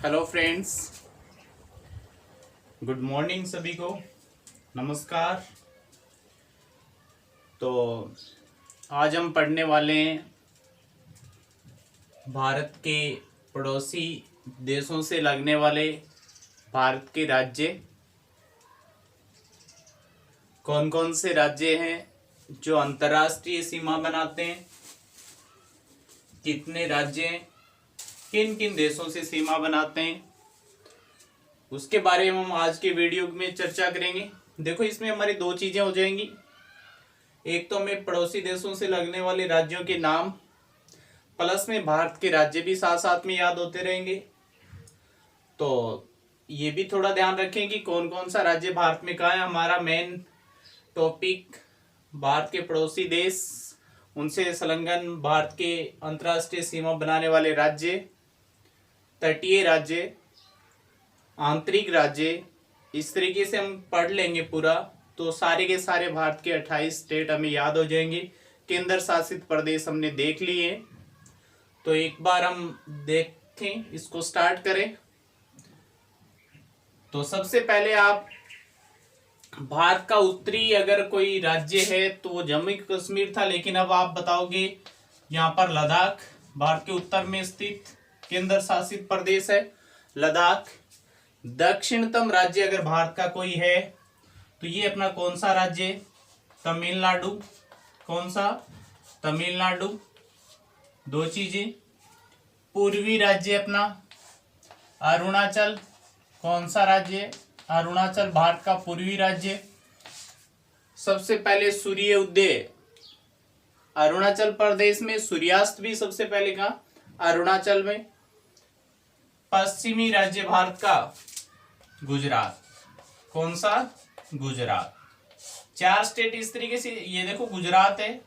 Hello friends, good morning सभी को। नमस्कार। तो आज हम पढ़ने वाले हैं भारत के पड़ोसी देशों से लगने वाले भारत के राज्य। कौन कौन से राज्य हैं जो अंतर्राष्ट्रीय सीमा बनाते हैं, कितने राज्य हैं, किन किन देशों से सीमा बनाते हैं, उसके बारे में हम आज के वीडियो में चर्चा करेंगे। देखो, इसमें हमारी दो चीजें हो जाएंगी। एक तो हमें पड़ोसी देशों से लगने वाले राज्यों के नाम प्लस में भारत के राज्य भी साथ साथ में याद होते रहेंगे। तो ये भी थोड़ा ध्यान रखें कि कौन कौन सा राज्य भारत में कहाँ है। हमारा मेन टॉपिक भारत के पड़ोसी देश, उनसे संलग्न भारत के अंतर्राष्ट्रीय सीमा बनाने वाले राज्य, तटीय राज्य, आंतरिक राज्य, इस तरीके से हम पढ़ लेंगे पूरा। तो सारे के सारे भारत के 28 स्टेट हमें याद हो जाएंगे। केंद्र शासित प्रदेश हमने देख लिए। तो एक बार हम देखें, इसको स्टार्ट करें। तो सबसे पहले आप भारत का उत्तरी अगर कोई राज्य है तो वो जम्मू कश्मीर था, लेकिन अब आप बताओगे यहाँ पर लद्दाख भारत के उत्तर में स्थित केंद्र शासित प्रदेश है लद्दाख। दक्षिणतम राज्य अगर भारत का कोई है तो ये अपना कौन सा राज्य? तमिलनाडु। कौन सा? तमिलनाडु। दो चीजें। पूर्वी राज्य अपना अरुणाचल। कौन सा राज्य? अरुणाचल भारत का पूर्वी राज्य। सबसे पहले सूर्य उदय अरुणाचल प्रदेश में, सूर्यास्त भी सबसे पहले का अरुणाचल में। पश्चिमी राज्य भारत का गुजरात। कौन सा? गुजरात। 4 स्टेट इस तरीके से, ये देखो गुजरात है,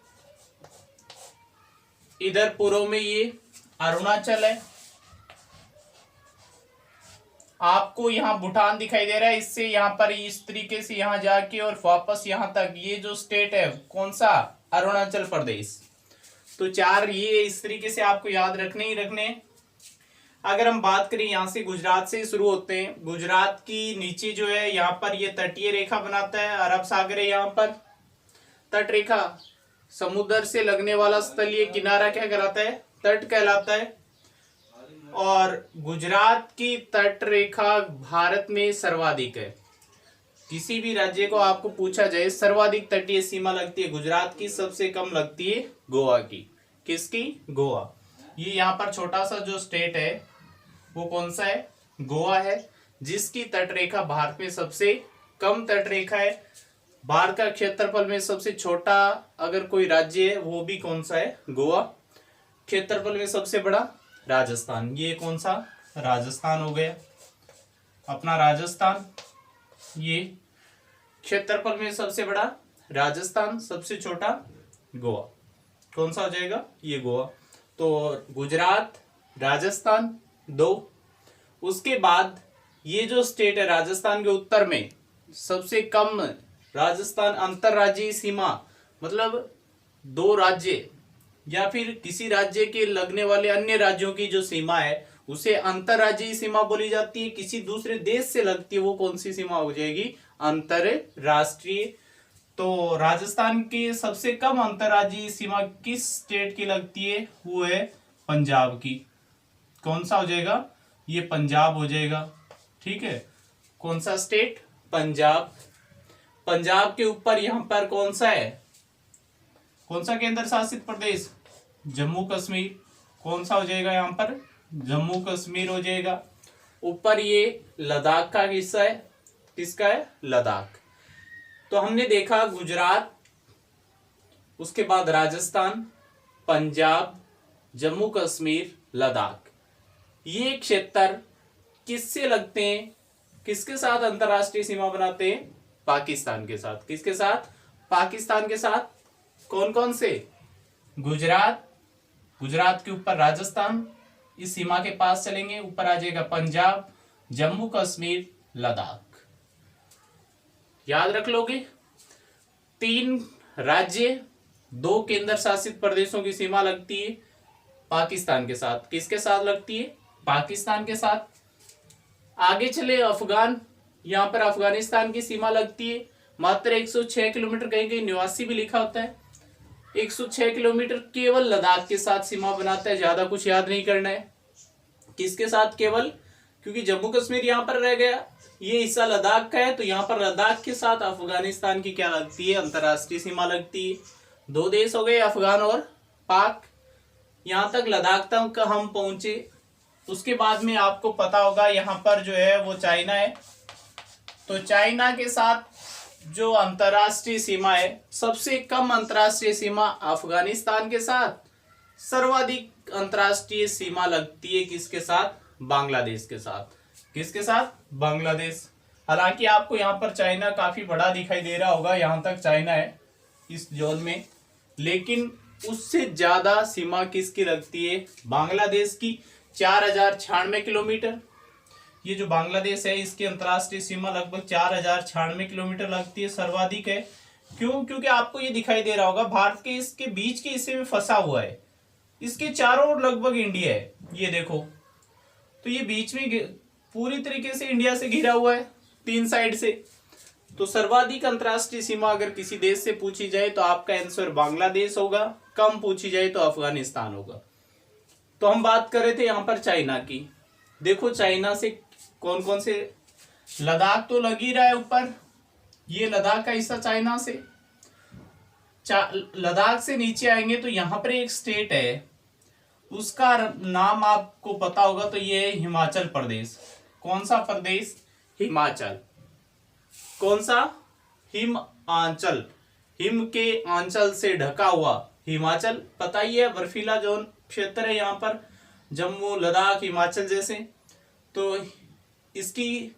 इधर पूर्व में ये अरुणाचल है, आपको यहाँ भूटान दिखाई दे रहा है, इससे यहाँ पर इस तरीके से यहाँ जाके और वापस यहाँ तक ये जो स्टेट है कौन सा? अरुणाचल प्रदेश। तो 4 ये इस तरीके से आपको याद रखने ही रखने। अगर हम बात करें यहाँ से, गुजरात से शुरू होते हैं। गुजरात की नीचे जो है यहाँ पर ये तटीय रेखा बनाता है, अरब सागर है यहाँ पर। तट रेखा समुद्र से लगने वाला स्थलीय किनारा क्या कहलाता है? तट कहलाता है। और गुजरात की तट रेखा भारत में सर्वाधिक है। किसी भी राज्य को आपको पूछा जाए सर्वाधिक तटीय सीमा लगती है गुजरात की, सबसे कम लगती है गोवा की। किसकी? गोवा। ये यहाँ पर छोटा सा जो स्टेट है वो कौन सा है? गोवा है, जिसकी तटरेखा भारत में सबसे कम तटरेखा है। भारत का क्षेत्रफल में सबसे छोटा अगर कोई राज्य है वो भी कौन सा है? गोवा। क्षेत्रफल में सबसे बड़ा राजस्थान। ये कौन सा? राजस्थान हो गया अपना राजस्थान। ये क्षेत्रफल में सबसे बड़ा राजस्थान, सबसे छोटा गोवा। कौन सा हो जाएगा? ये गोवा। तो गुजरात, राजस्थान 2। उसके बाद ये जो स्टेट है राजस्थान के उत्तर में सबसे कम, राजस्थान अंतरराज्यीय सीमा मतलब 2 राज्य या फिर किसी राज्य के लगने वाले अन्य राज्यों की जो सीमा है उसे अंतरराज्यीय सीमा बोली जाती है। किसी दूसरे देश से लगती है वो कौन सी सीमा हो जाएगी? अंतरराष्ट्रीय। तो राजस्थान की सबसे कम अंतरराज्यीय सीमा किस स्टेट की लगती है? वो है पंजाब की। कौन सा हो जाएगा? ये पंजाब हो जाएगा। ठीक है, कौन सा स्टेट? पंजाब। पंजाब के ऊपर यहां पर कौन सा है? कौन सा केंद्र शासित प्रदेश? जम्मू कश्मीर। कौन सा हो जाएगा यहां पर? जम्मू कश्मीर हो जाएगा। ऊपर ये लद्दाख का हिस्सा है। किसका है? लद्दाख। तो हमने देखा गुजरात, उसके बाद राजस्थान, पंजाब, जम्मू कश्मीर, लद्दाख। ये क्षेत्र किससे लगते हैं? किसके साथ अंतरराष्ट्रीय सीमा बनाते हैं? पाकिस्तान के साथ। किसके साथ? पाकिस्तान के साथ। कौन कौन से? गुजरात, गुजरात के ऊपर राजस्थान, इस सीमा के पास चलेंगे, ऊपर आ जाएगा पंजाब, जम्मू कश्मीर, लद्दाख। याद रख लोगे? 3 राज्य, 2 केंद्र शासित प्रदेशों की सीमा लगती है पाकिस्तान के साथ। किसके साथ लगती है? पाकिस्तान के साथ। आगे चले अफगान, यहाँ पर अफगानिस्तान की सीमा लगती है मात्र 106 किलोमीटर, कहीं कहीं 89 भी लिखा होता है। 106 किलोमीटर केवल लद्दाख के साथ सीमा बनाता है, ज्यादा कुछ याद नहीं करना है। किसके साथ? केवल, क्योंकि जम्मू कश्मीर यहाँ पर रह गया, ये हिस्सा लद्दाख का है, तो यहाँ पर लद्दाख के साथ अफगानिस्तान की क्या लगती है? अंतरराष्ट्रीय सीमा लगती है। दो देश हो गए, अफगान और पाक। यहाँ तक लद्दाख तक हम पहुंचे। उसके बाद में आपको पता होगा यहाँ पर जो है वो चाइना है, तो चाइना के साथ जो अंतरराष्ट्रीय सीमा है, सबसे कम अंतरराष्ट्रीय सीमा अफगानिस्तान के साथ, सर्वाधिक अंतरराष्ट्रीय सीमा लगती है किसके साथ? बांग्लादेश के साथ। किसके साथ? बांग्लादेश। हालांकि आपको यहाँ पर चाइना काफी बड़ा दिखाई दे रहा होगा, यहाँ तक चाइना है इस जोन में, लेकिन उससे ज्यादा सीमा किसकी लगती है? बांग्लादेश की, 4096 किलोमीटर। ये जो बांग्लादेश है इसकी अंतरराष्ट्रीय सीमा लगभग 4096 किलोमीटर लगती है, सर्वाधिक है। क्यों? क्योंकि आपको ये दिखाई दे रहा होगा भारत के इसके बीच के हिस्से में फंसा हुआ है, इसके चारों ओर लगभग इंडिया है, ये देखो, तो ये बीच में पूरी तरीके से इंडिया से घिरा हुआ है, तीन साइड से। तो सर्वाधिक अंतरराष्ट्रीय सीमा अगर किसी देश से पूछी जाए तो आपका आंसर बांग्लादेश होगा, कम पूछी जाए तो अफगानिस्तान होगा। तो हम बात कर रहे थे यहाँ पर चाइना की। देखो चाइना से कौन कौन से, लद्दाख तो लग ही रहा है ऊपर, ये लद्दाख का हिस्सा चाइना से। लद्दाख से नीचे आएंगे तो यहाँ पर एक स्टेट है, उसका नाम आपको पता होगा, तो ये है हिमाचल प्रदेश। कौन सा प्रदेश? हिमाचल। कौन सा? हिमाचल, हिम के आंचल से ढका हुआ हिमाचल, पता ही है, बर्फीला जोन क्षेत्र है यहाँ पर, जम्मू, लद्दाख, हिमाचल जैसे। तो इसकी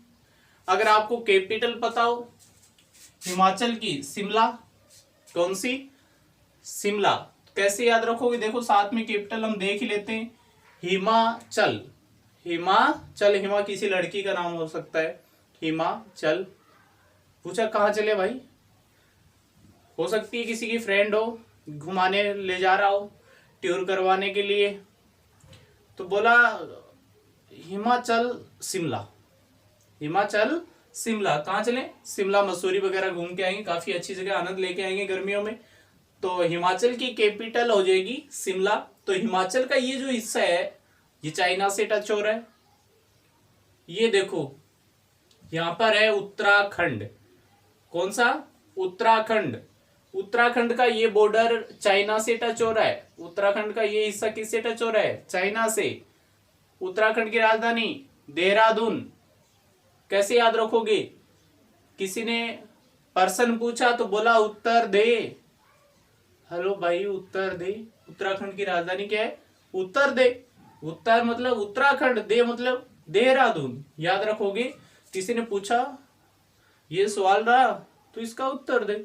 अगर आपको कैपिटल पता हो हिमाचल की, शिमला। कौन सी? शिमला। कैसे याद रखोगे? देखो साथ में कैपिटल हम देख ही लेते हैं, हिमाचल। हिमाचल, हिमा किसी लड़की का नाम हो सकता है, हिमाचल। पूछा कहाँ चले भाई? हो सकती है किसी की फ्रेंड हो, घुमाने ले जा रहा हो, टूर करवाने के लिए, तो बोला हिमाचल शिमला। हिमाचल शिमला, कहाँ चले? शिमला, मसूरी वगैरह घूम के आएंगे, काफी अच्छी जगह, आनंद लेके आएंगे गर्मियों में। तो हिमाचल की कैपिटल हो जाएगी शिमला। तो हिमाचल का ये जो हिस्सा है ये चाइना से टच हो रहा है। ये देखो यहाँ पर है उत्तराखंड। कौन सा? उत्तराखंड। उत्तराखंड का ये बॉर्डर चाइना से टच हो रहा है। उत्तराखंड का ये हिस्सा किससे टच हो रहा है? चाइना से। उत्तराखंड की राजधानी देहरादून। कैसे याद रखोगे? किसी ने पर्सन पूछा तो बोला उत्तर दे। हेलो भाई, उत्तर दे। उत्तराखंड की राजधानी क्या है? उत्तर दे। उत्तर मतलब उत्तराखंड, दे मतलब देहरादून। याद रखोगे। किसी ने पूछा, ये सवाल रहा, तो इसका उत्तर दे।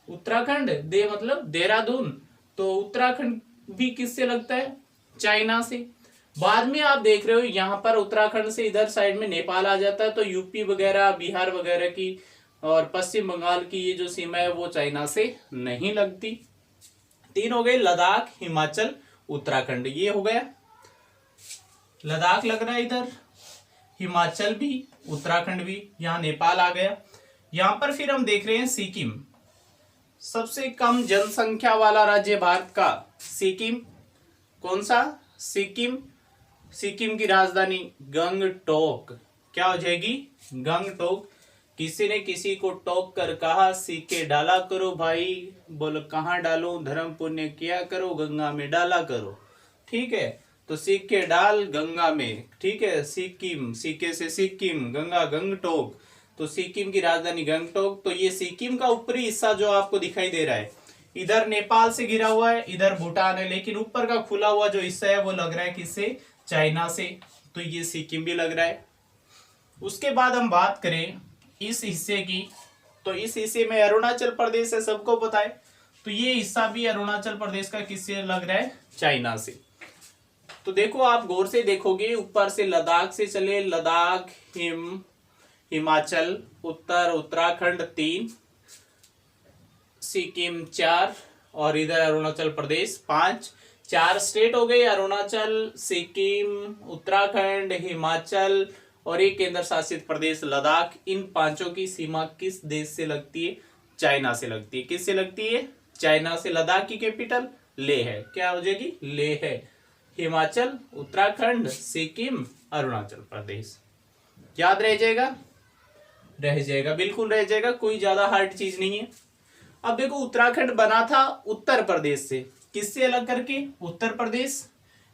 उत्तराखंड, दे मतलब देहरादून। तो उत्तराखंड भी किससे लगता है? चाइना से। बाद में आप देख रहे हो यहाँ पर उत्तराखंड से इधर साइड में नेपाल आ जाता है, तो यूपी वगैरह, बिहार वगैरह की और पश्चिम बंगाल की ये जो सीमा है वो चाइना से नहीं लगती। तीन हो गए, लद्दाख, हिमाचल, उत्तराखंड। ये हो गया, लद्दाख लग रहा है इधर, हिमाचल भी, उत्तराखंड भी, यहाँ नेपाल आ गया। यहाँ पर फिर हम देख रहे हैं सिक्किम, सबसे कम जनसंख्या वाला राज्य भारत का सिक्किम। कौन सा? सिक्किम। सिक्किम की राजधानी गंगटोक। क्या हो जाएगी? गंगटोक। किसी ने किसी को टोक कर कहा, सिक्के डाला करो भाई। बोलो कहाँ डालो? धर्म पुण्य किया करो, गंगा में डाला करो। ठीक है, तो सिक्के डाल गंगा में। ठीक है, सिक्किम, सिक्के से सिक्किम, गंगा गंगटोक। तो सिक्किम की राजधानी गंगटोक। तो ये सिक्किम का ऊपरी हिस्सा जो आपको दिखाई दे रहा है, इधर नेपाल से घिरा हुआ है, इधर भूटान है, लेकिन ऊपर का खुला हुआ जो हिस्सा है वो लग रहा है किससे? चाइना से। तो ये सिक्किम भी लग रहा है। उसके बाद हम बात करें इस हिस्से की, तो इस हिस्से में अरुणाचल प्रदेश है, सबको पता है। तो ये हिस्सा भी अरुणाचल प्रदेश का किससे लग रहा है? चाइना से। तो देखो आप गौर से देखोगे, ऊपर से लद्दाख से चले, लद्दाख, हिमाचल, उत्तर उत्तराखंड 3, सिक्किम 4 और इधर अरुणाचल प्रदेश 5। 4 स्टेट हो गए, अरुणाचल, सिक्किम, उत्तराखंड, हिमाचल और एक केंद्र शासित प्रदेश लद्दाख। इन पांचों की सीमा किस देश से लगती है? चाइना से लगती है। किससे लगती है? चाइना से। लद्दाख की कैपिटल लेह है। क्या हो जाएगी? लेह है। हिमाचल, उत्तराखंड, सिक्किम, अरुणाचल प्रदेश। याद रह जाएगा? रह जाएगा, बिल्कुल रह जाएगा, कोई ज्यादा हार्ड चीज नहीं है। अब देखो, उत्तराखंड बना था उत्तर प्रदेश से। किससे अलग करके? उत्तर प्रदेश।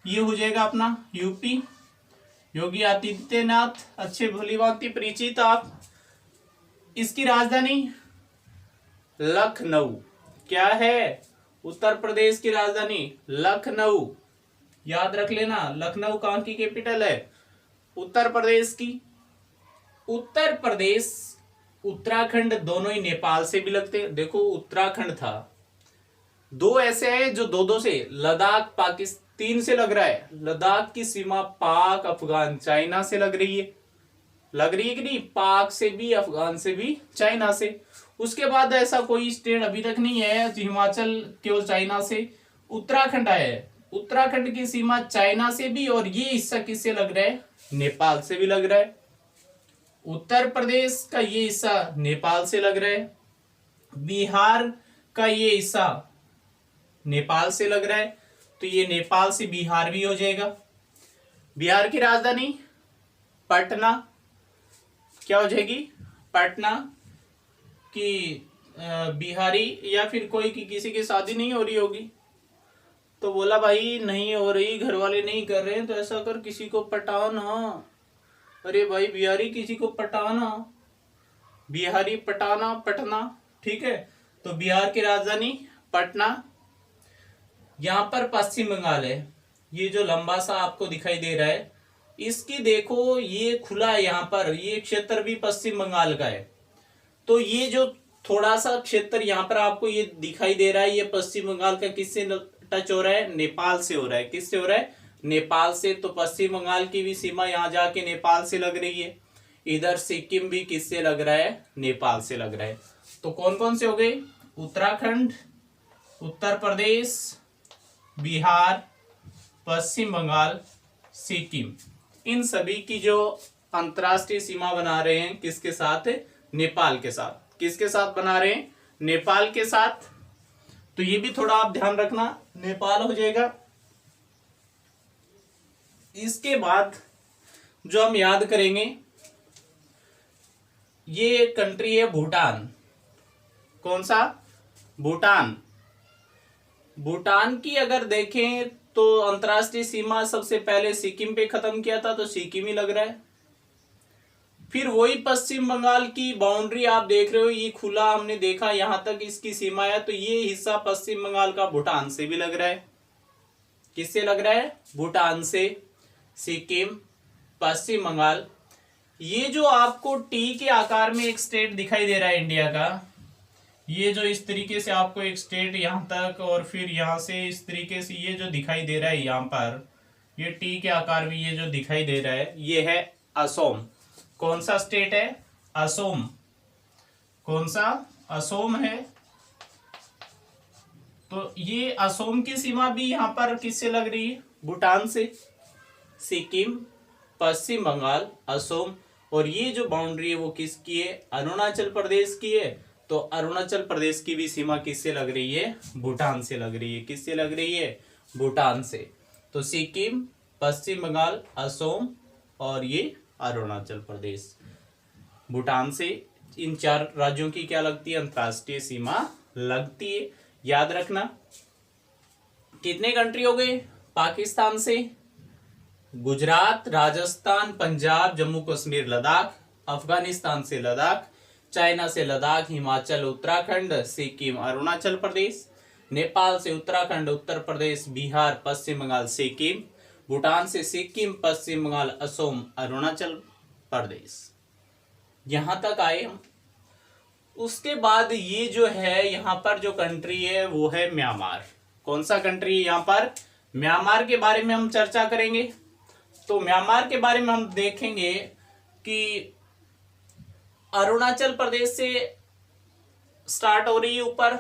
ये हो जाएगा अपना यूपी। योगी आदित्यनाथ अच्छे भली भांति परिचित आप। इसकी राजधानी लखनऊ। क्या है? उत्तर प्रदेश की राजधानी लखनऊ। याद रख लेना, लखनऊ कहाँ की कैपिटल है? उत्तर प्रदेश की। उत्तर प्रदेश, उत्तराखंड दोनों ही नेपाल से भी लगते हैं। देखो, उत्तराखंड था, दो ऐसे हैं जो दो दो से, लद्दाख पाकिस्तान से लग रहा है। लद्दाख की सीमा पाक, अफगान, चाइना से लग रही है। लग रही है कि नहीं? पाक से भी, अफगान से भी, चाइना से। उसके बाद ऐसा कोई स्टेट अभी तक नहीं है। हिमाचल केवल चाइना से। उत्तराखंड आया है, उत्तराखंड की सीमा चाइना से भी, और ये हिस्सा किससे लग रहा है? नेपाल से भी लग रहा है। उत्तर प्रदेश का ये हिस्सा नेपाल से लग रहा है। बिहार का ये हिस्सा नेपाल से लग रहा है, तो ये नेपाल से बिहार भी हो जाएगा। बिहार की राजधानी पटना। क्या हो जाएगी? पटना की बिहारी या फिर कोई की किसी की शादी नहीं हो रही होगी, तो बोला भाई नहीं हो रही, घर वाले नहीं कर रहे हैं, तो ऐसा कर किसी को पटाना। अरे भाई बिहारी किसी को पटाना, बिहारी पटाना, पटना। ठीक है, तो बिहार की राजधानी पटना। यहां पर पश्चिम बंगाल है। ये जो लंबा सा आपको दिखाई दे रहा है, इसकी देखो ये खुला है, यहां पर ये क्षेत्र भी पश्चिम बंगाल का है। तो ये जो थोड़ा सा क्षेत्र यहां पर आपको ये दिखाई दे रहा है, ये पश्चिम बंगाल का किससे टच हो रहा है? नेपाल से हो रहा है। किससे हो रहा है? नेपाल से। तो पश्चिम बंगाल की भी सीमा यहां जाके नेपाल से लग रही है। इधर सिक्किम भी किससे लग रहा है? नेपाल से लग रहा है। तो कौन कौन से हो गए? उत्तराखंड, उत्तर प्रदेश, बिहार, पश्चिम बंगाल, सिक्किम। इन सभी की जो अंतरराष्ट्रीय सीमा बना रहे हैं किसके साथ? नेपाल के साथ। किसके साथ बना रहे हैं? नेपाल के साथ। तो ये भी थोड़ा आप ध्यान रखना, नेपाल हो जाएगा। इसके बाद जो हम याद करेंगे, ये कंट्री है भूटान। कौन सा? भूटान। भूटान की अगर देखें तो अंतरराष्ट्रीय सीमा सबसे पहले सिक्किम पे खत्म किया था, तो सिक्किम ही लग रहा है। फिर वही पश्चिम बंगाल की बाउंड्री आप देख रहे हो, ये खुला हमने देखा, यहां तक इसकी सीमा है, तो ये हिस्सा पश्चिम बंगाल का भूटान से भी लग रहा है। किससे लग रहा है? भूटान से। सिक्किम, पश्चिम बंगाल। ये जो आपको टी के आकार में एक स्टेट दिखाई दे रहा है इंडिया का, ये जो इस तरीके से आपको एक स्टेट यहां तक, और फिर यहां से इस तरीके से ये जो दिखाई दे रहा है यहां पर, ये टी के आकार में ये जो दिखाई दे रहा है, ये है असोम। कौन सा स्टेट है? असोम। कौन सा? असोम है। तो ये असोम की सीमा भी यहां पर किससे लग रही है? भूटान से। सिक्किम, पश्चिम बंगाल, असोम, और ये जो बाउंड्री है वो किसकी है? अरुणाचल प्रदेश की है। तो अरुणाचल प्रदेश की भी सीमा किससे लग रही है? भूटान से लग रही है। किससे लग रही है? भूटान से। तो सिक्किम, पश्चिम बंगाल, असोम और ये अरुणाचल प्रदेश, भूटान से। इन चार राज्यों की क्या लगती है? अंतरराष्ट्रीय सीमा लगती है। याद रखना। कितने कंट्री हो गए? पाकिस्तान से गुजरात, राजस्थान, पंजाब, जम्मू कश्मीर, लद्दाख। अफगानिस्तान से लद्दाख, चाइना से लद्दाख, हिमाचल, उत्तराखंड, सिक्किम, अरुणाचल प्रदेश। नेपाल से उत्तराखंड, उत्तर प्रदेश, बिहार, पश्चिम बंगाल, सिक्किम। भूटान से सिक्किम, पश्चिम बंगाल, असोम, अरुणाचल प्रदेश। यहां तक आए हम। उसके बाद ये जो है यहां पर जो कंट्री है वो है म्यांमार। कौन सा कंट्री है यहां पर? म्यांमार के बारे में हम चर्चा करेंगे। तो म्यांमार के बारे में हम देखेंगे कि अरुणाचल प्रदेश से स्टार्ट हो रही है ऊपर,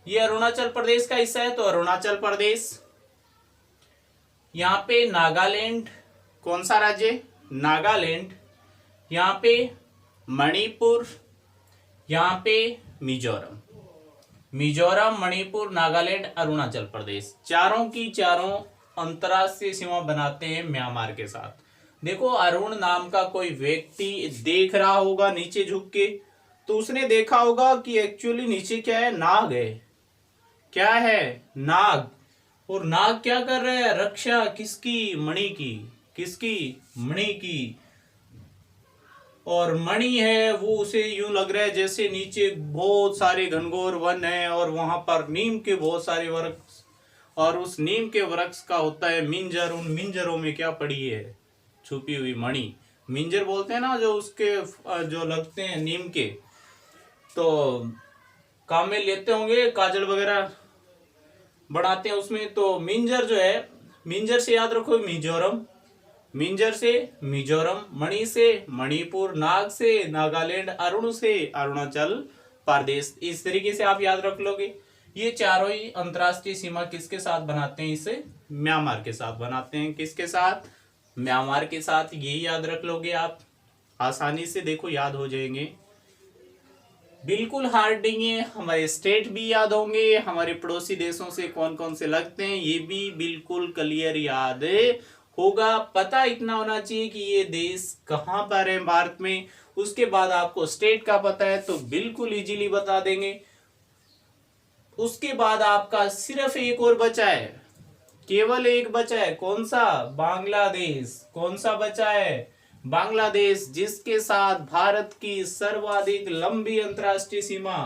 ये अरुणाचल प्रदेश का हिस्सा है, तो अरुणाचल प्रदेश। यहां पे नागालैंड, कौन सा राज्य? नागालैंड, यहाँ पे मणिपुर, यहाँ पे मिजोरम। मिजोरम, मणिपुर, नागालैंड, अरुणाचल प्रदेश, चारों की चारों अंतर्राष्ट्रीय सीमा बनाते हैं म्यांमार के साथ। देखो, अरुण नाम का कोई व्यक्ति देख रहा होगा नीचे झुक के, तो उसने देखा होगा कि एक्चुअली नीचे क्या है, नाग है। क्या है, नाग। और नाग क्या कर रहा है, रक्षा किसकी, मणि की। किसकी, मणि की। और मणि है वो उसे यूं लग रहा है जैसे नीचे बहुत सारे घनघोर वन है और वहां पर नीम के बहुत सारे वृक्ष, और उस नीम के वृक्ष का होता है मिंजर। उन मिंजरों में क्या पड़ी है, छुपी हुई मणि। मिंजर बोलते हैं ना जो उसके जो लगते हैं नीम के, तो काम में लेते होंगे, काजल वगैरह बनाते हैं उसमें। तो मिंजर जो है, मिंजर से याद रखो मिजोरम, मिंजर से मिजोरम, मणि से मणिपुर, नाग से नागालैंड, अरुण से अरुणाचल प्रदेश। इस तरीके से आप याद रख लोगे। ये चारों ही अंतर्राष्ट्रीय सीमा किसके साथ बनाते हैं, इसे म्यांमार के साथ बनाते हैं। किसके साथ, म्यांमार के साथ। ये याद रख लोगे आप, आसानी से देखो याद हो जाएंगे, बिल्कुल हार्ड नहीं है। हमारे स्टेट भी याद होंगे, हमारे पड़ोसी देशों से कौन कौन से लगते हैं ये भी बिल्कुल क्लियर याद होगा। पता इतना होना चाहिए कि ये देश कहाँ पर है भारत में। उसके बाद आपको स्टेट का पता है तो बिल्कुल इजीली बता देंगे। उसके बाद आपका सिर्फ एक और बचा है, केवल एक बचा है। कौन सा, बांग्लादेश। कौन सा बचा है, बांग्लादेश, जिसके साथ भारत की सर्वाधिक लंबी अंतर्राष्ट्रीय सीमा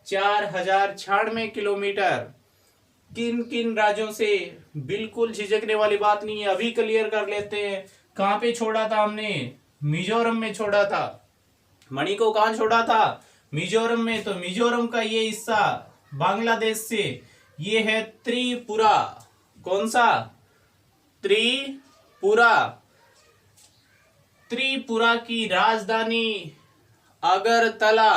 4096 किलोमीटर। किन किन राज्यों से, बिल्कुल झिझकने वाली बात नहीं है, अभी क्लियर कर लेते हैं। कहां पे छोड़ा था हमने, मिजोरम में छोड़ा था। मणि को कहां छोड़ा था, मिजोरम में। तो मिजोरम का ये हिस्सा बांग्लादेश से, ये है त्रिपुरा। कौन सा, त्रिपुरा। त्रिपुरा की राजधानी अगरतला।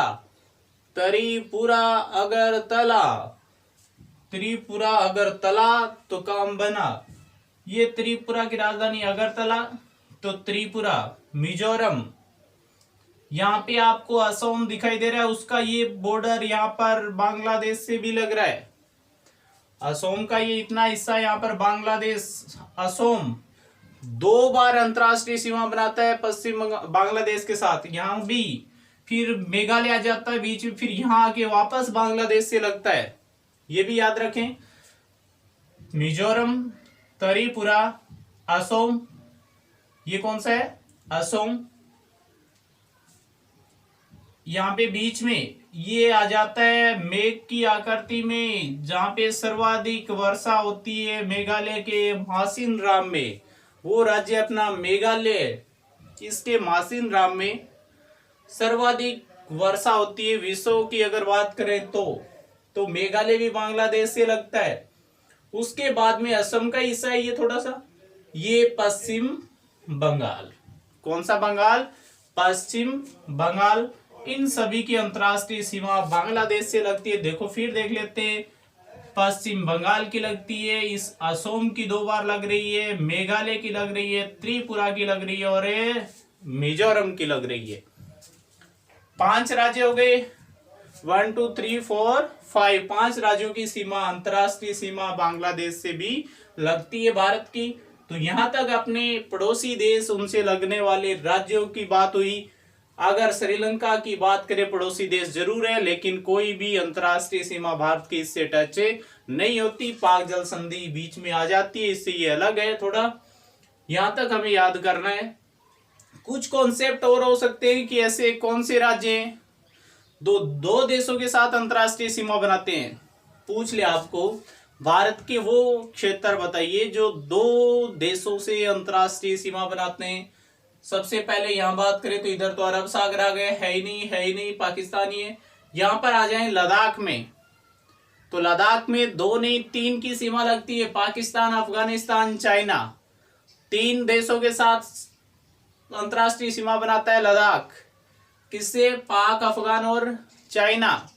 त्रिपुरा अगरतला, त्रिपुरा अगरतला, तो काम बना। ये त्रिपुरा की राजधानी अगरतला, तो त्रिपुरा। मिजोरम, यहाँ पे आपको असम दिखाई दे रहा है, उसका ये बॉर्डर यहाँ पर बांग्लादेश से भी लग रहा है। असम का ये इतना हिस्सा यहाँ पर बांग्लादेश, असम 2 बार अंतरराष्ट्रीय सीमा बनाता है पश्चिम बांग्लादेश के साथ, यहाँ भी। फिर मेघालय आ जाता है बीच में, फिर यहाँ आके वापस बांग्लादेश से लगता है। ये भी याद रखें, मिजोरम, त्रिपुरा, असम। ये कौन सा है, असम। यहाँ पे बीच में ये आ जाता है मेघ की आकृति में, जहां पे सर्वाधिक वर्षा होती है मेघालय के मासिनराम में। वो राज्य अपना मेघालय, इसके मासिनराम में सर्वाधिक वर्षा होती है विश्व की अगर बात करें तो मेघालय भी बांग्लादेश से लगता है। उसके बाद में असम का हिस्सा है ये थोड़ा सा, ये पश्चिम बंगाल। कौन सा बंगाल, पश्चिम बंगाल। इन सभी की अंतरराष्ट्रीय सीमा बांग्लादेश से लगती है। देखो फिर देख लेते हैं, पश्चिम बंगाल की लगती है, इस असम की 2 बार लग रही है, मेघालय की लग रही है, त्रिपुरा की लग रही है और मिजोरम की लग रही है। 5 राज्य हो गए, 1 2 3 4 5, 5 राज्यों की सीमा, अंतरराष्ट्रीय सीमा बांग्लादेश से भी लगती है भारत की। तो यहां तक अपने पड़ोसी देश, उनसे लगने वाले राज्यों की बात हुई। अगर श्रीलंका की बात करें, पड़ोसी देश जरूर है, लेकिन कोई भी अंतरराष्ट्रीय सीमा भारत की इससे टच नहीं होती। पाक जल संधि बीच में आ जाती है, इससे ये अलग है थोड़ा। यहां तक हमें याद करना है। कुछ कॉन्सेप्ट और हो सकते हैं कि ऐसे कौन से राज्य हैं दो देशों के साथ अंतरराष्ट्रीय सीमा बनाते हैं। पूछ ले आपको, भारत के वो क्षेत्र बताइए जो 2 देशों से अंतरराष्ट्रीय सीमा बनाते हैं। सबसे पहले यहां बात करें तो इधर तो अरब सागर आ गए, है ही नहीं, पाकिस्तान ही है। यहां पर आ जाएं लद्दाख में, तो लद्दाख में 2 नहीं 3 की सीमा लगती है, पाकिस्तान, अफगानिस्तान, चाइना। 3 देशों के साथ अंतरराष्ट्रीय सीमा बनाता है लद्दाख। किससे, पाक, अफगान और चाइना,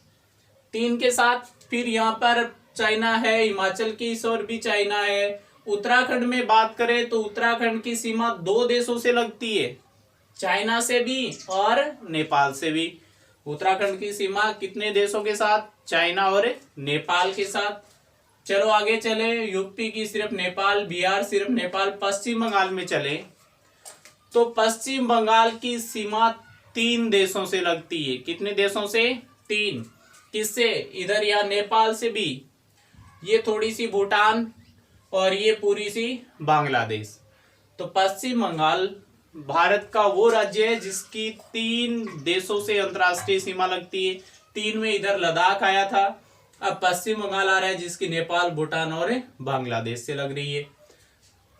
3 के साथ। फिर यहाँ पर चाइना है, हिमाचल की इस ओर भी चाइना है, उत्तराखंड में बात करें तो उत्तराखंड की सीमा दो देशों से लगती है, चाइना से भी और नेपाल से भी। उत्तराखंड की सीमा कितने देशों के साथ? चाइना और नेपाल के साथ। चलो आगे चले, यूपी की सिर्फ नेपाल, बिहार सिर्फ नेपाल, पश्चिम बंगाल में चले तो पश्चिम बंगाल की सीमा तीन देशों से लगती है। कितने देशों से? तीन। किससे? इधर या नेपाल से भी, ये थोड़ी सी भूटान और ये पूरी सी बांग्लादेश। तो पश्चिम बंगाल भारत का वो राज्य है जिसकी तीन देशों से अंतर्राष्ट्रीय सीमा लगती है। तीन में इधर लद्दाख आया था, अब पश्चिम बंगाल आ रहा है जिसकी नेपाल, भूटान और बांग्लादेश से लग रही है।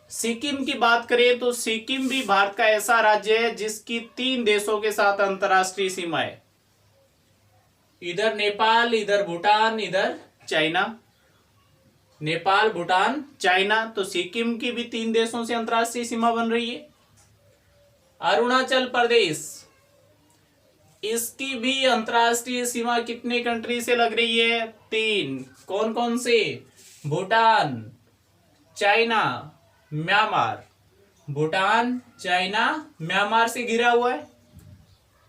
सिक्किम की बात करें तो सिक्किम भी भारत का ऐसा राज्य है जिसकी तीन देशों के साथ अंतर्राष्ट्रीय सीमा है, इधर नेपाल, इधर भूटान, इधर चाइना। नेपाल, भूटान, चाइना। तो सिक्किम की भी तीन देशों से अंतर्राष्ट्रीय सीमा बन रही है। अरुणाचल प्रदेश, इसकी भी अंतर्राष्ट्रीय सीमा कितने कंट्री से लग रही है? तीन। कौन कौन से? Bhutan, China, Myanmar. Bhutan, China, Myanmar से घिरा हुआ है।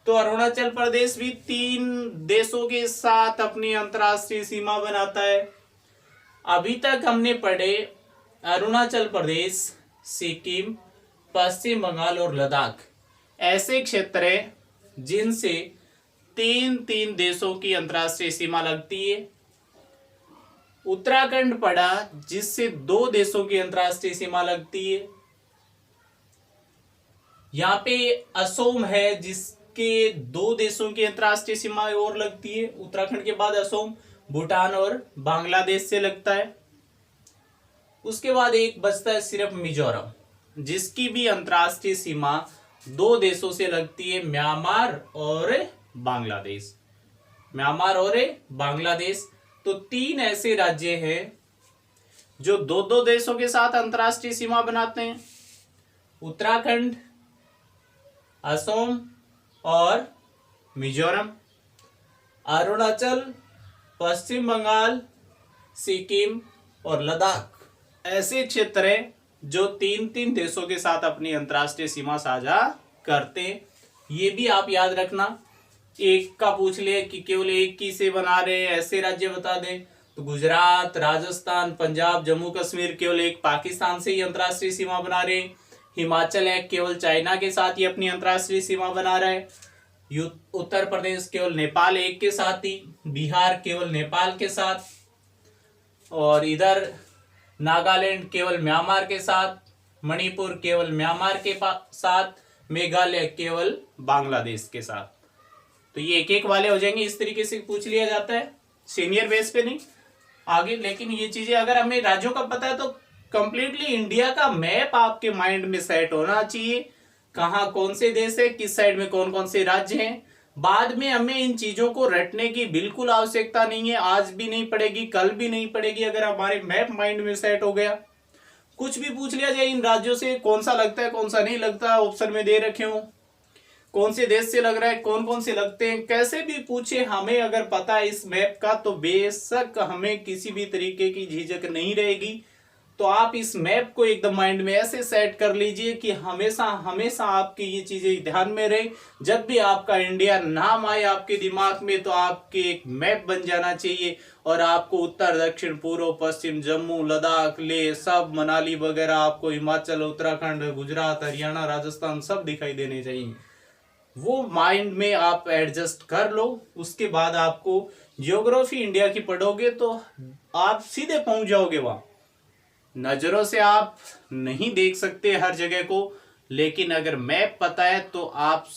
तो अरुणाचल प्रदेश भी तीन देशों के साथ अपनी अंतर्राष्ट्रीय सीमा बनाता है। अभी तक हमने पढ़े अरुणाचल प्रदेश, सिक्किम, पश्चिम बंगाल और लद्दाख ऐसे क्षेत्र हैं जिनसे तीन तीन देशों की अंतर्राष्ट्रीय सीमा लगती है। उत्तराखंड पड़ा जिससे दो देशों की अंतर्राष्ट्रीय सीमा लगती है। यहाँ पे असोम है जिसके दो देशों की अंतर्राष्ट्रीय सीमा और लगती है। उत्तराखंड के बाद असोम, भूटान और बांग्लादेश से लगता है। उसके बाद एक बचता है सिर्फ मिजोरम, जिसकी भी अंतर्राष्ट्रीय सीमा दो देशों से लगती है, म्यांमार और बांग्लादेश। म्यांमार और बांग्लादेश। तो तीन ऐसे राज्य हैं जो दो दो देशों के साथ अंतर्राष्ट्रीय सीमा बनाते हैं, उत्तराखंड, असम और मिजोरम। अरुणाचल, पश्चिम बंगाल, सिक्किम और लद्दाख ऐसे क्षेत्र हैं जो तीन तीन देशों के साथ अपनी अंतर्राष्ट्रीय सीमा साझा करते हैं। ये भी आप याद रखना, एक का पूछ ले कि केवल एक की से बना रहे ऐसे राज्य बता दें तो गुजरात, राजस्थान, पंजाब, जम्मू कश्मीर केवल एक पाकिस्तान से ही अंतर्राष्ट्रीय सीमा बना रहे। हिमाचल है केवल चाइना के साथ ही अपनी अंतर्राष्ट्रीय सीमा बना रहा है। उत्तर प्रदेश केवल नेपाल एक के साथ ही, बिहार केवल नेपाल के साथ, और इधर नागालैंड केवल म्यांमार के साथ, मणिपुर केवल म्यांमार के साथ, मेघालय केवल बांग्लादेश के साथ। तो ये एक एक वाले हो जाएंगे, इस तरीके से पूछ लिया जाता है, सीनियर बेस पे नहीं आगे। लेकिन ये चीजें अगर हमें राज्यों का पता है तो कंप्लीटली इंडिया का मैप आपके माइंड में सेट होना चाहिए, कहाँ कौन से देश है, किस साइड में कौन कौन से राज्य हैं। बाद में हमें इन चीजों को रटने की बिल्कुल आवश्यकता नहीं है, आज भी नहीं पड़ेगी, कल भी नहीं पड़ेगी। अगर हमारे मैप माइंड में सेट हो गया, कुछ भी पूछ लिया जाए इन राज्यों से कौन सा लगता है कौन सा नहीं लगता, ऑप्शन में दे रखे हो, कौन से देश से लग रहा है, कौन कौन से लगते हैं, कैसे भी पूछे, हमें अगर पता है इस मैप का तो बेशक हमें किसी भी तरीके की झिझक नहीं रहेगी। तो आप इस मैप को एकदम माइंड में ऐसे सेट कर लीजिए कि हमेशा हमेशा आपकी ये चीजें ध्यान में रहे। जब भी आपका इंडिया नाम आए आपके दिमाग में तो आपके एक मैप बन जाना चाहिए और आपको उत्तर, दक्षिण, पूर्व, पश्चिम, जम्मू, लद्दाख, लेह, सब मनाली वगैरह, आपको हिमाचल, उत्तराखंड, गुजरात, हरियाणा, राजस्थान सब दिखाई देने चाहिए। वो माइंड में आप एडजस्ट कर लो। उसके बाद आपको ज्योग्राफी इंडिया की पढ़ोगे तो आप सीधे पहुंच जाओगे वहां। नजरों से आप नहीं देख सकते हर जगह को, लेकिन अगर मैप पता है तो आप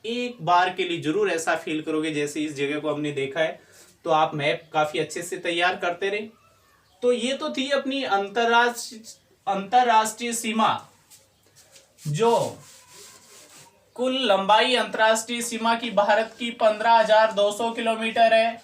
एक बार के लिए जरूर ऐसा फील करोगे जैसे इस जगह को हमने देखा है। तो आप मैप काफी अच्छे से तैयार करते रहे। तो ये तो थी अपनी अंतरराष्ट्रीय सीमा, जो कुल लंबाई अंतरराष्ट्रीय सीमा की भारत की 15,200 किलोमीटर है।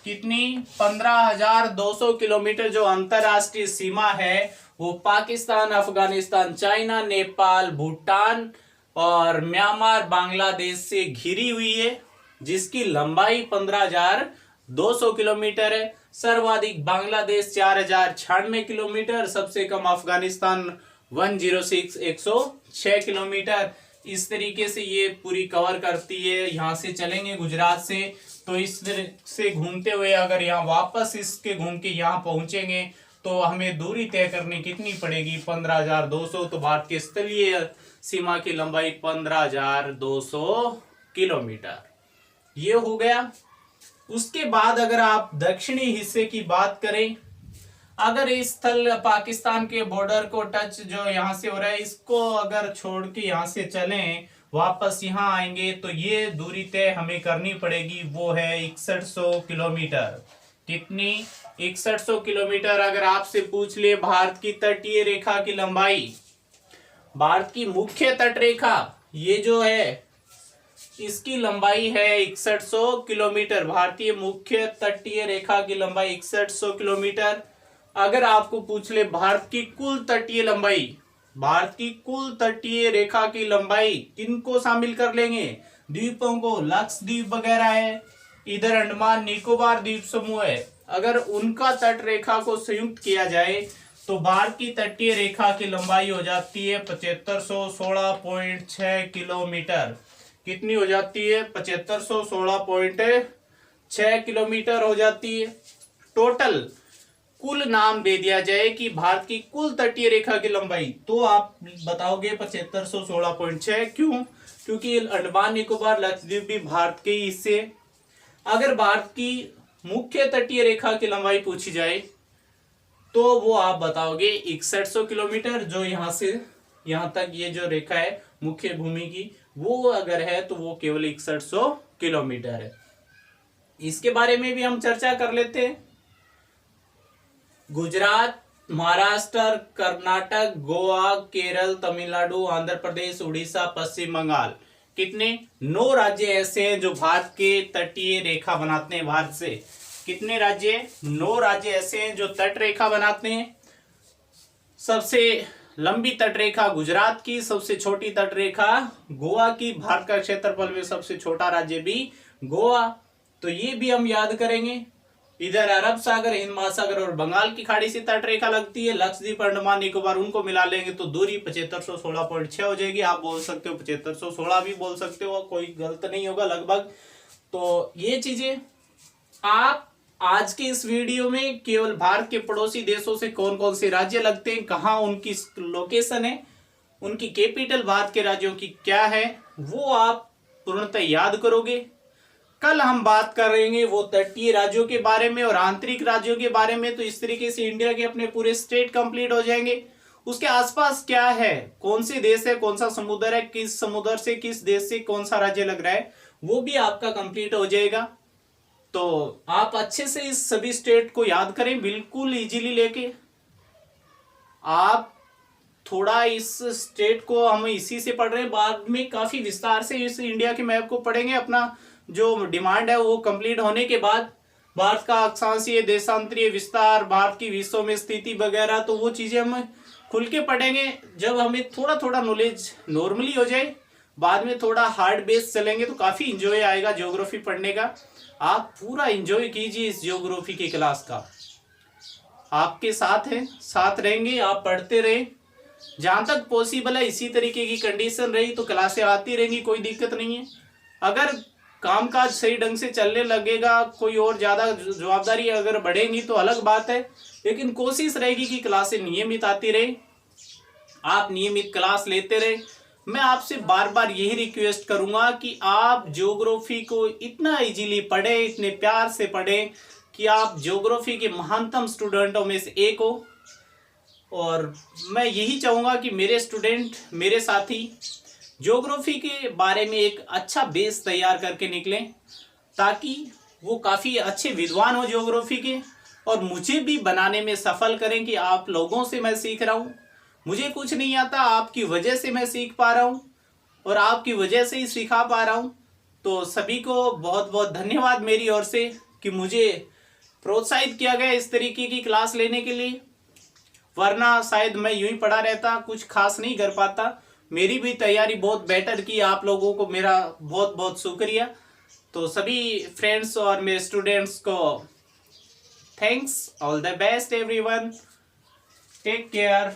कितनी? 15,200 किलोमीटर जो अंतरराष्ट्रीय सीमा है वो पाकिस्तान, अफगानिस्तान, चाइना, नेपाल, भूटान और म्यांमार, बांग्लादेश से घिरी हुई है, जिसकी लंबाई 15,200 किलोमीटर है। सर्वाधिक बांग्लादेश 4096 किलोमीटर, सबसे कम अफगानिस्तान 106 106 किलोमीटर। इस तरीके से ये पूरी कवर करती है। यहाँ से चलेंगे गुजरात से, तो इस तरह से घूमते हुए अगर यहाँ वापस इसके घूम के यहाँ पहुंचेंगे तो हमें दूरी तय करनी कितनी पड़ेगी, 15,200। तो भारत के स्थलीय सीमा की लंबाई 15,200 किलोमीटर ये हो गया। उसके बाद अगर आप दक्षिणी हिस्से की बात करें, अगर इस स्थल पाकिस्तान के बॉर्डर को टच जो यहाँ से हो रहा है, इसको अगर छोड़ के यहाँ से चलें वापस यहाँ आएंगे तो ये दूरी तय हमें करनी पड़ेगी, वो है 6100 किलोमीटर। कितनी? 6100 किलोमीटर। अगर आपसे पूछ ले भारत की तटीय रेखा की लंबाई, भारत की मुख्य तट रेखा ये जो है इसकी लंबाई है 6100 किलोमीटर। भारतीय मुख्य तटीय रेखा की लंबाई 6100 किलोमीटर। अगर आपको पूछ ले भारत की कुल तटीय लंबाई, भारत की कुल तटीय रेखा की लंबाई किनको शामिल कर लेंगे? द्वीपों को, लक्षद्वीप वगैरह है, इधर अंडमान निकोबार द्वीप समूह है, अगर उनका तट रेखा को संयुक्त किया जाए तो भारत की तटीय रेखा की लंबाई हो जाती है 7516.6 किलोमीटर। कितनी हो जाती है? 7516.6 किलोमीटर हो जाती है। टोटल कुल नाम दे दिया जाए कि भारत की कुल तटीय रेखा की लंबाई, तो आप बताओगे 7516.6। क्यों? क्योंकि अंडमान निकोबार लक्षद्वीप भी भारत के हिस्से। अगर भारत की मुख्य तटीय रेखा की लंबाई पूछी जाए तो वो आप बताओगे 6100 किलोमीटर। जो यहां से यहां तक ये जो रेखा है मुख्य भूमि की, वो अगर है तो वो केवल 6100 किलोमीटर है। इसके बारे में भी हम चर्चा कर लेते हैं। गुजरात, महाराष्ट्र, कर्नाटक, गोवा, केरल, तमिलनाडु, आंध्र प्रदेश, उड़ीसा, पश्चिम बंगाल, कितने? 9 राज्य ऐसे हैं जो भारत के तटीय रेखा बनाते हैं। भारत से कितने राज्य? 9 राज्य ऐसे हैं जो तट रेखा बनाते हैं। सबसे लंबी तट रेखा गुजरात की, सबसे छोटी तट रेखा गोवा की। भारत का क्षेत्रफल में सबसे छोटा राज्य भी गोवा, तो ये भी हम याद करेंगे। इधर अरब सागर, हिंद महासागर और बंगाल की खाड़ी से तट रेखा लगती है। लक्षद्वीप, अंडमान निकोबार, उनको मिला लेंगे तो दूरी 7516.6 हो जाएगी। आप बोल सकते हो 7516 भी बोल सकते हो, कोई गलत नहीं होगा लगभग। तो ये चीजें आप आज के इस वीडियो में केवल भारत के पड़ोसी देशों से कौन कौन से राज्य लगते हैं, कहाँ उनकी लोकेशन है, उनकी कैपिटल भारत के राज्यों की क्या है, वो आप पूर्णतः याद करोगे। कल हम बात करेंगे वो तटीय राज्यों के बारे में और आंतरिक राज्यों के बारे में। तो इस तरीके से इंडिया के अपने पूरे स्टेट कंप्लीट हो जाएंगे। उसके आसपास क्या है, कौन से देश है, कौन सा समुद्र है, किस समुद्र से किस देश से कौन सा राज्य लग रहा है, वो भी आपका कंप्लीट हो जाएगा। तो आप अच्छे से इस सभी स्टेट को याद करें, बिल्कुल इजीली लेके। आप थोड़ा इस स्टेट को, हम इसी से पढ़ रहे हैं, बाद में काफी विस्तार से इस इंडिया के मैप को पढ़ेंगे। अपना जो डिमांड है वो कंप्लीट होने के बाद भारत का अक्षांशीय, देशांतरीय विस्तार, भारत की विश्व में स्थिति वगैरह, तो वो चीजें हम खुल के पढ़ेंगे जब हमें थोड़ा थोड़ा नॉलेज नॉर्मली हो जाए। बाद में थोड़ा हार्ड बेस चलेंगे तो काफी इंजॉय आएगा ज्योग्राफी पढ़ने का। आप पूरा इंजॉय कीजिए इस ज्योग्राफी की क्लास का। आपके साथ है, साथ रहेंगे, आप पढ़ते रहे जहां तक पॉसिबल है। इसी तरीके की कंडीशन रही तो क्लासें आती रहेंगी, कोई दिक्कत नहीं है। अगर कामकाज सही ढंग से चलने लगेगा, कोई और ज्यादा जवाबदारी अगर बढ़ेंगी तो अलग बात है, लेकिन कोशिश रहेगी कि क्लासें नियमित आती रहे, आप नियमित क्लास लेते रहे। मैं आपसे बार बार यही रिक्वेस्ट करूंगा कि आप ज्योग्राफी को इतना इजीली पढ़े, इतने प्यार से पढ़े कि आप ज्योग्राफी के महानतम स्टूडेंटों में से एक हो। और मैं यही चाहूंगा कि मेरे स्टूडेंट, मेरे साथी ज्योग्राफी के बारे में एक अच्छा बेस तैयार करके निकलें, ताकि वो काफ़ी अच्छे विद्वान हो ज्योग्राफी के और मुझे भी बनाने में सफल करें कि आप लोगों से मैं सीख रहा हूँ। मुझे कुछ नहीं आता, आपकी वजह से मैं सीख पा रहा हूँ और आपकी वजह से ही सिखा पा रहा हूँ। तो सभी को बहुत बहुत धन्यवाद मेरी ओर से कि मुझे प्रोत्साहित किया गया इस तरीके की क्लास लेने के लिए, वरना शायद मैं यूं ही पढ़ा रहता, कुछ खास नहीं कर पाता। मेरी भी तैयारी बहुत बेटर की, आप लोगों को मेरा बहुत बहुत शुक्रिया। तो सभी फ्रेंड्स और मेरे स्टूडेंट्स को thanks, all the best everyone, take care.